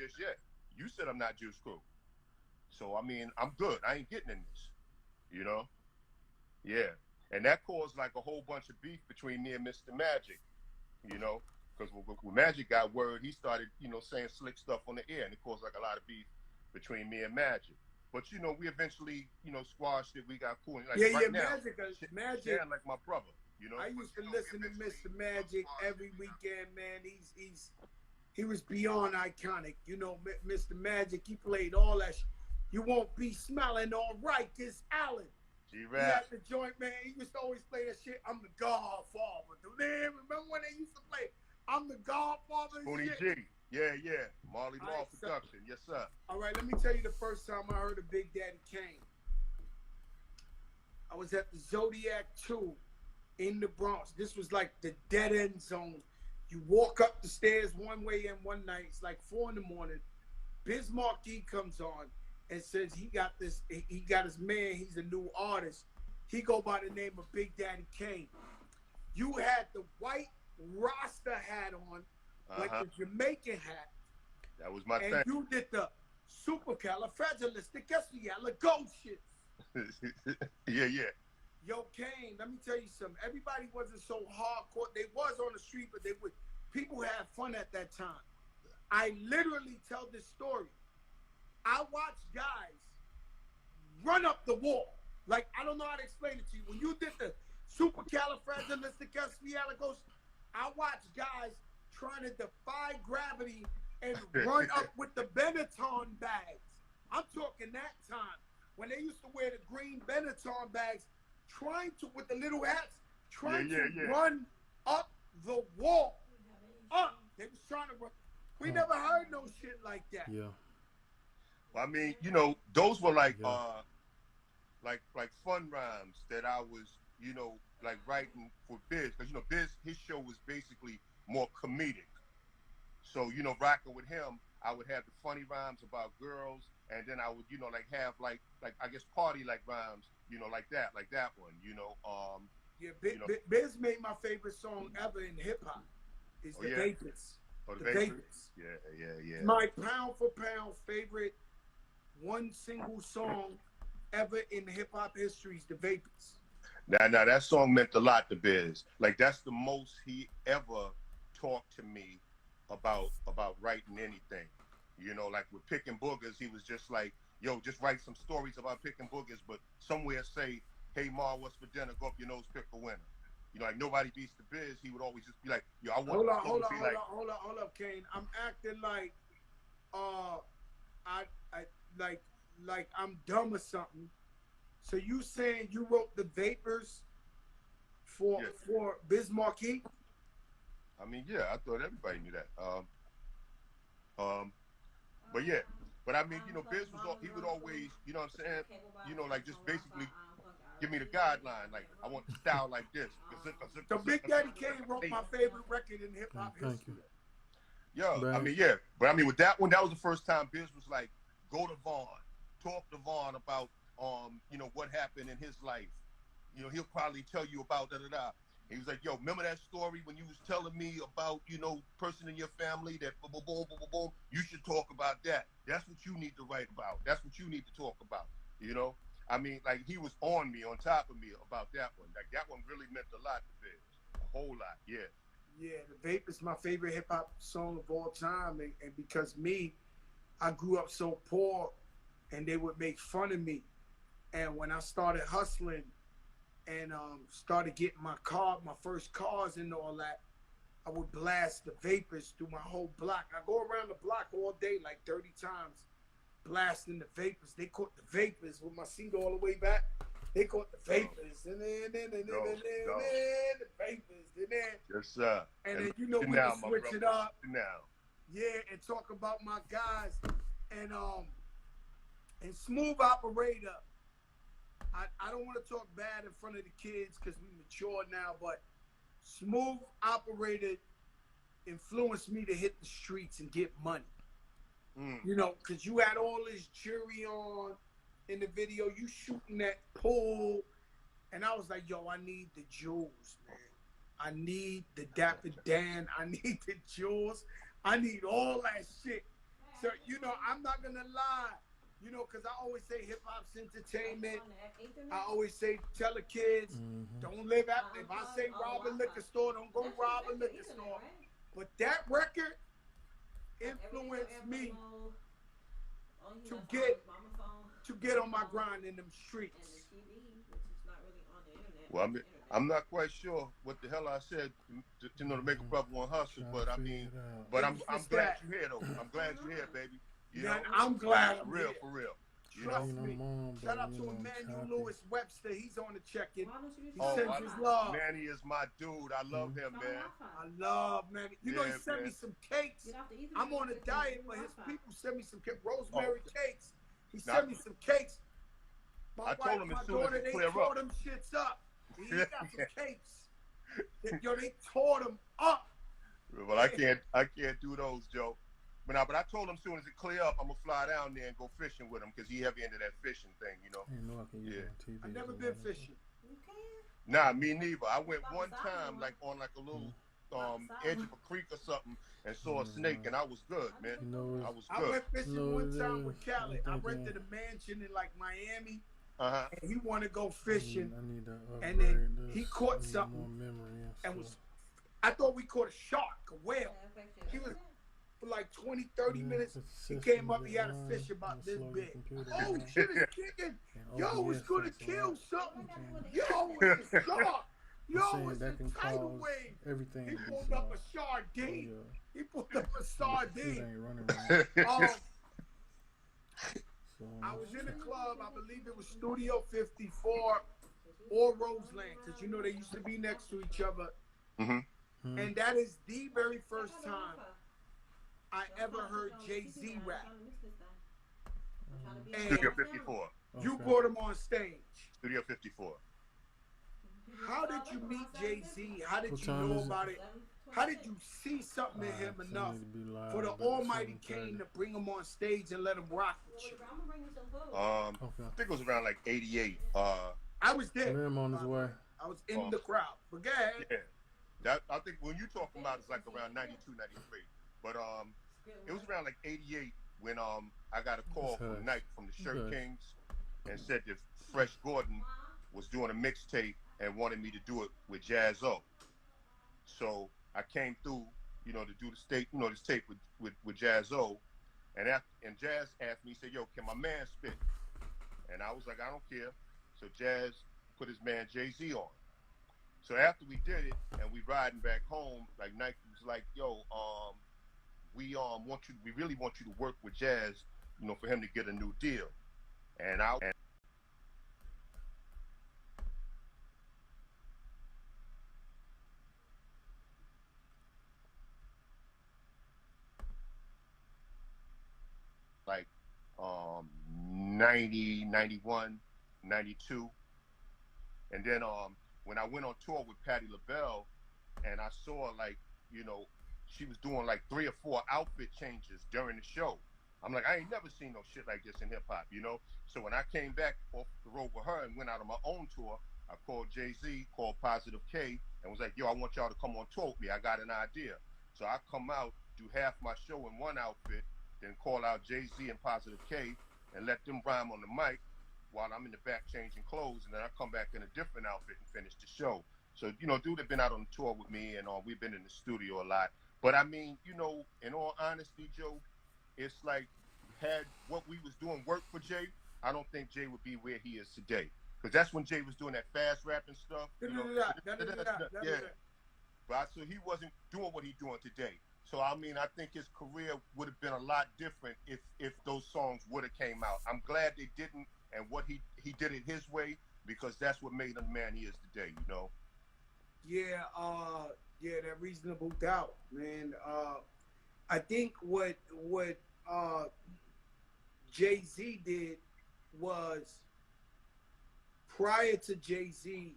just yet. You said I'm not Juice Crew. So, I mean, I'm good. I ain't getting in this, you know? Yeah. And that caused like a whole bunch of beef between me and Mr. Magic, you know? Because when Magic got word, he started, you know, saying slick stuff on the air, and it caused like a lot of beef between me and Magic. But, you know, we eventually, you know, squashed it. We got cool. And, like, yeah, right yeah, now, Magic. Shan like my brother, you know? I used to listen to Mr. Magic every weekend, man. He was beyond iconic. You know, Mr. Magic, he played all that shit. You won't be smelling all right, this Allen. He had the joint, man. He used to always play that shit. I'm the Godfather. Man, remember when they used to play I'm the Godfather and Spoonie shit? G. Yeah, yeah. Marley Law production. Yes, sir. All right, let me tell you the first time I heard of Big Daddy Kane. I was at the Zodiac 2 in the Bronx. This was like the dead end zone. You walk up the stairs one way and one night. It's like 4 in the morning. Biz Markie comes on and says he got his man. He's a new artist. He go by the name of Big Daddy Kane. You had the white Rasta hat on, like the Jamaican hat. That was my thing. And you did the supercalifragilisticexpialidocious. Yeah, yeah. Yo, Kane, let me tell you something. Everybody wasn't so hardcore. They was on the street, but people had fun at that time. I literally tell this story. I watched guys run up the wall. Like, I don't know how to explain it to you. When you did the supercalifragilisticexpialidocious, I watched guys trying to defy gravity and run up with the Benetton bags. I'm talking that time when they used to wear the green Benetton bags, trying to, with the little hats, trying to run up the wall. They was trying to run. We never heard no shit like that. Yeah. Well, I mean, you know, those were like like fun rhymes that I was, you know, like writing for Biz, because you know Biz, his show was basically more comedic. So, you know, rocking with him, I would have the funny rhymes about girls, and then I would, you know, like have like I guess party like rhymes, you know, like that one, you know. Yeah, Biz made my favorite song ever in hip hop. Is the Vapors. Oh, the Vapors. Yeah. My pound for pound favorite one single song ever in hip hop history is the Vapors. Now that song meant a lot to Biz. Like, that's the most he ever talked to me about writing anything. You know, like with Picking Boogers, he was just like, yo, just write some stories about picking boogers, but somewhere say, hey Ma, what's for dinner? Go up your nose, pick a winner. You know, like nobody beats the Biz. He would always just be like, yo, I want hold up, Kane. I'm acting like like I'm dumb or something. So you saying you wrote the Vapors for Biz Markie? I mean, yeah, I thought everybody knew that. But yeah, but I mean, you know, Biz he would always, you know what I'm saying? You know, like just basically give me the guideline. Like, I want the style like this. So Big Daddy Kane wrote my favorite record in hip hop history. Yo, I mean, yeah, but I mean, with that one, that was the first time Biz was like, go to Vaughn, talk to Vaughn about, you know, what happened in his life. You know, he'll probably tell you about da-da-da. He was like, yo, remember that story when you was telling me about, you know, person in your family that boom, boom, boom, boom, boom, boom? You should talk about that. That's what you need to write about. That's what you need to talk about, you know? I mean, like, he was on top of me about that one. Like, that one really meant a lot to Biz. A whole lot, yeah. Yeah, the Vape is my favorite hip-hop song of all time. And because I grew up so poor, and they would make fun of me. And when I started hustling and started getting my first cars and all that, I would blast the Vapors through my whole block. I go around the block all day like 30 times, blasting the Vapors. They caught the Vapors with my seat all the way back. They caught the Vapors, and then the Vapors, and then yes, sir. And then you know we can switch it up. Yeah, and talk about my guys and Smooth Operator. I don't want to talk bad in front of the kids because we mature now, but Smooth Operator influenced me to hit the streets and get money. You know, because you had all this jury on in the video, you shooting that pool, and I was like, yo, I need the jewels, man. I need the Dapper Dan. I need the jewels. I need all that shit. So, you know, I'm not gonna lie. You know, because I always say hip hop's entertainment. I always say tell the kids, don't live after. If I say rob a liquor store, don't go rob a liquor store. But that record influenced me to get on my grind in them streets. Well, I'm not quite sure what the hell I said to know to make a brother want hustle, but I mean, but I'm glad you're here though. I'm glad you're here, baby. You know, I'm glad I'm for real, here. for real. Trust me. Shout out to Emmanuel Lewis Webster. He's on the check-in. He sends his love. Manny is my dude. I love him, man. I love Manny. You know, he sent me some cakes. I'm on a diet, but his people send me some cakes. Rosemary cakes. He sent me some cakes. My wife, my daughter, they tore them shits up. He got some cakes. Yo, they tore them up. Well, I can't do those, Joe. But I told him as soon as it clear up, I'm gonna fly down there and go fishing with him because he heavy into that fishing thing, you know. I've never been fishing. Nah, me neither. I went one time, like on like a little edge of a creek or something, and saw a snake, and I was good, man. I was good. I went fishing one time with Khaled. I rented a mansion in like Miami. And he wanted to go fishing, and then he caught something, and I thought we caught a shark, a whale. He was for like 20, 30 minutes. He came up, he had a fish about this big. Oh, shit is kicking. Yo, it's gonna kill something. Yo, it's a shark. Yo, it's a tidal wave. He pulled up a sardine. He pulled up a sardine. I was in the club, I believe it was Studio 54 or Roseland, because you know they used to be next to each other. And that is the very first time I ever heard Jay-Z rap. Studio 54. You brought him on stage. Studio 54. How did you meet Jay-Z? How did you know about it? How did you see something in him enough for the Almighty King to bring him on stage and let him rock with you? I think it was around like 88. I was there. I'm on his way. I was in the crowd. But go ahead. Yeah. That, I think when you talking about it's like around 92, 93. But it was around like 88 when I got a call from Nike from the Shirt Kings and said that Fresh Gordon was doing a mixtape and wanted me to do it with Jazz O. So I came through, you know, to do this tape with Jazz O, and Jazz asked me, he said, "Yo, can my man spit?" And I was like, "I don't care." So Jazz put his man Jay-Z on. So after we did it and we riding back home, like Nike was like, "Yo, we really want you to work with Jazz, you know, for him to get a new deal." And like 90, 91, 92. And then when I went on tour with Patti LaBelle and I saw like, you know, she was doing like 3 or 4 outfit changes during the show. I'm like, I ain't never seen no shit like this in hip hop, you know? So when I came back off the road with her and went out on my own tour, I called Jay-Z, called Positive K, and was like, "Yo, I want y'all to come on tour with me. I got an idea." So I come out, do half my show in one outfit, then call out Jay-Z and Positive K and let them rhyme on the mic while I'm in the back changing clothes, and then I come back in a different outfit and finish the show. So, you know, dude had been out on the tour with me, and we've been in the studio a lot. But I mean, you know, in all honesty, Joe, it's like, had what we was doing worked for Jay, I don't think Jay would be where he is today. Because that's when Jay was doing that fast rapping stuff. You know? Yeah. But so he wasn't doing what he's doing today. So I mean, I think his career would have been a lot different if those songs would have came out. I'm glad they didn't, and what he did it his way, because that's what made him the man he is today, you know? Yeah, that Reasonable Doubt, man. I think what Jay-Z did was, prior to Jay-Z,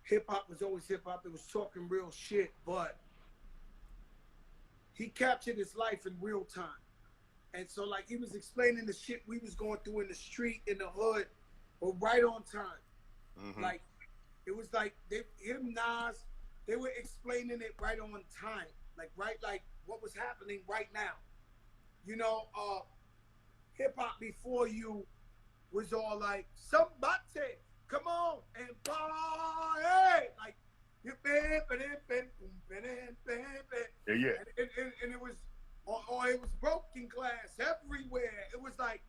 hip-hop was always hip-hop. It was talking real shit, but he captured his life in real time. And so, like, he was explaining the shit we was going through in the street, in the hood, but right on time. Mm-hmm. Like, it was like, Nas, they were explaining it right on time. Like, right, like, what was happening right now. You know, hip hop before you was all like, somebody, come on and party. Like, you Yeah, yeah. and it was, or it was broken glass everywhere. It was like,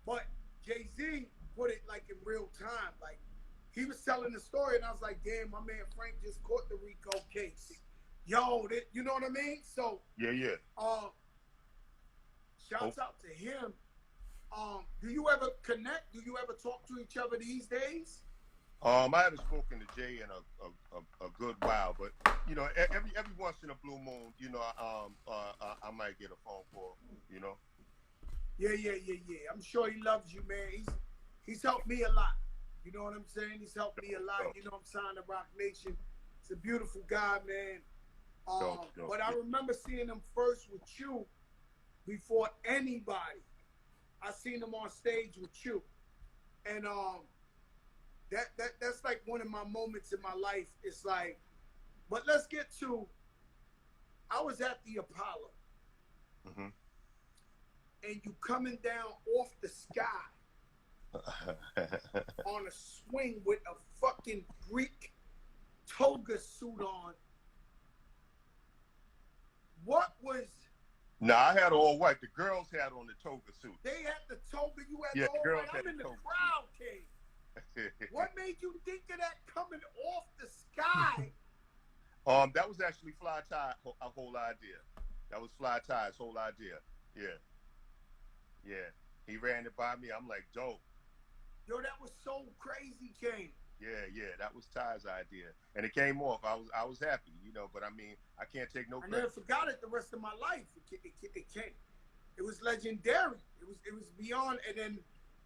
but Jay-Z put it like in real time. Like, he was telling the story, and I was like, damn, my man Frank just caught the Rico case. Yo, you know what I mean? So, Yeah, yeah. Shouts out to him. Do you ever connect? Do you ever talk to each other these days? I haven't spoken to Jay in a good while, but you know, every once in a blue moon, you know, I might get a phone call. You know. Yeah. I'm sure he loves you, man. He's helped me a lot. You know what I'm saying? He's helped me a lot. You know, I'm signed to Rock Nation. He's a beautiful guy, man. But I remember seeing him first with you before anybody. I seen him on stage with you, and that's like one of my moments in my life. It's like, but let's get to. I was at the Apollo, and you coming down off the sky on a swing with a fucking Greek toga suit on. What was? No, I had all white. The girls had on the toga suit. They had the toga. You had all girls white. had I'm in the toga crowd, King. What made you think of that coming off the sky? That was actually Fly Tie a whole idea. That was Fly Tie's whole idea. Yeah. He ran it by me. I'm like, dope. Yo, that was so crazy, King. Yeah, that was Ty's idea, and it came off. I was happy, you know. But I mean, I can't take no credit. I never forgot it the rest of my life. It came. It was legendary. It was beyond. And then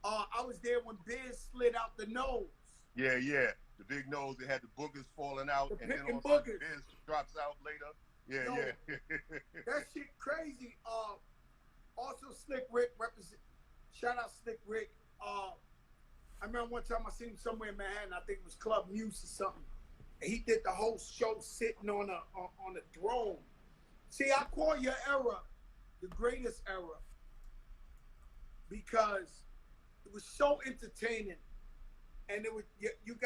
I was there when Biz slid out the nose. Yeah. The big nose. It had the boogers falling out, and then all of a sudden Biz drops out later. Yeah. That shit crazy. Also Slick Rick represent. Shout out Slick Rick. I remember one time I seen him somewhere in Manhattan. I think it was Club Muse or something. And he did the whole show sitting on a throne. See, I call your era the greatest era because it was so entertaining, and it was you got.